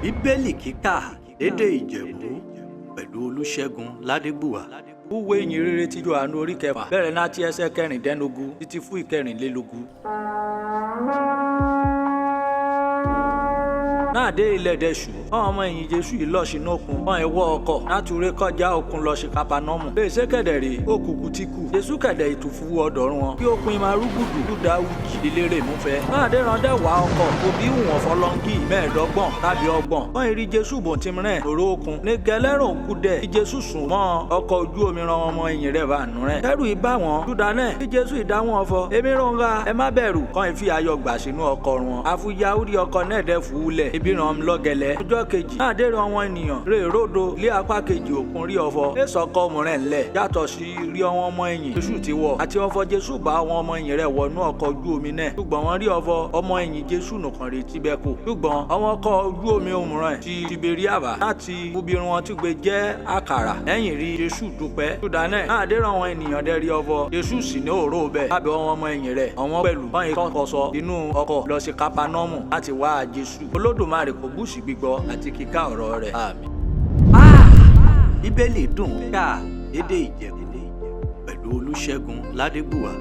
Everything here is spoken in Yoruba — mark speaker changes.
Speaker 1: Bíbélì kíkà lédè Ìjẹ̀bú pẹ̀lú Olúṣẹ́gun Ládégbùwà.
Speaker 2: Ìwé ìyìn rere ti Jòhánù orí kẹfà bẹ̀rẹ̀ láti ẹsẹ̀ kẹrìndínlógún títí fún ìkẹrìnlélógún. Náà dé ilẹ̀ Dẹ̀ṣù, àwọn ọmọ ẹ̀yìn Jésù yìí lọ sínú òkun, wọ́n ẹ̀wọ́ ọkọ̀ láti ré kọjá òkun lọ sí Kápánọ́mù. Bẹ́ẹ̀ kẹ̀dẹ̀rẹ̀ òkùnkùn ti kù. Jésù kẹ̀dẹ̀ ìtùfù ọ̀dọ̀run wọn. Kí ó pin máa rúgùdù Júdà wùjì lílérè mú fẹ́. Náà dé rán dẹ́wà ọkọ̀ òbí ìwọ̀n fọlọ́ngì mẹ́ẹ̀ẹ́dọ́gbọ̀n tàbí ọgbọ̀n. Wọ́n ìrí Jésù bò ti mìíràn lórí òkun. Ní gẹlẹ́rùn kú dẹ̀. Bí Jésù sùn mọ́ ọkọ̀ ojú omi ran ọmọ ẹ̀yìn rẹ̀ bá nù rẹ̀. Kẹ́rù ìbá wọn. Júdà náà bí Jésù ìdáhùn ọ̀fọ̀. Èmi rọ̀ǹga ẹ má bẹ̀rù. Kàn ìfi ayọ̀ gbà sínú ọkọ̀ wọn. Àfúyà orí ọkọ̀ náà dẹ̀ fúulẹ̀. Ibi ràn lọ́gẹ̀lẹ̀. Ọjọ́ kejì náà dé ran àwọn ènìyàn rè ròdo lé apá kejì òkun rí ọ̀fọ̀. Èso ọkọ̀ ọmọrẹ̀ ńlẹ̀ yàtọ̀ sí rí àwọn ọmọ ẹ̀yìn Jésù ti wọ̀. Àti ọ̀fọ̀ Jésù bá àwọn ọmọ ẹ̀yìn rẹ̀ wọnú ọkọ̀ ojú omi náà. Ṣùgbọ́n wọ́n rí ọ̀fọ̀ ọmọ ẹ̀yìn Jésù nìkan rí tibẹ̀ kù. Ṣùgbọ́n àwọn ọkọ̀ ojú omi òmùràn ti Tiberiaba láti ibi wọn ti gbé jẹ́ àkàrà. Lẹ́yìn rí Jésù dúpẹ́. Júdà náà dé ran àwọn ènìyàn dẹ̀ rí ọ̀fọ̀. Jésù sì ní òró bẹ́ẹ̀ lábẹ́ àwọn ọmọ ẹ̀yìn rẹ̀. Àwọn pẹ̀lú wọ́n ìkọ̀kọ̀sọ inú ọkọ̀ lọ sí Kápánọ́mù láti wá Jésù. Olódùmarè kò búùsì gbígbọ́ àti kíkà ọ̀rọ̀ rẹ̀. Àmín.
Speaker 1: Bíbélì dùn ká lédè Ìjẹ̀bú pẹ̀lú Olúṣẹ́gun Ládégbùwà.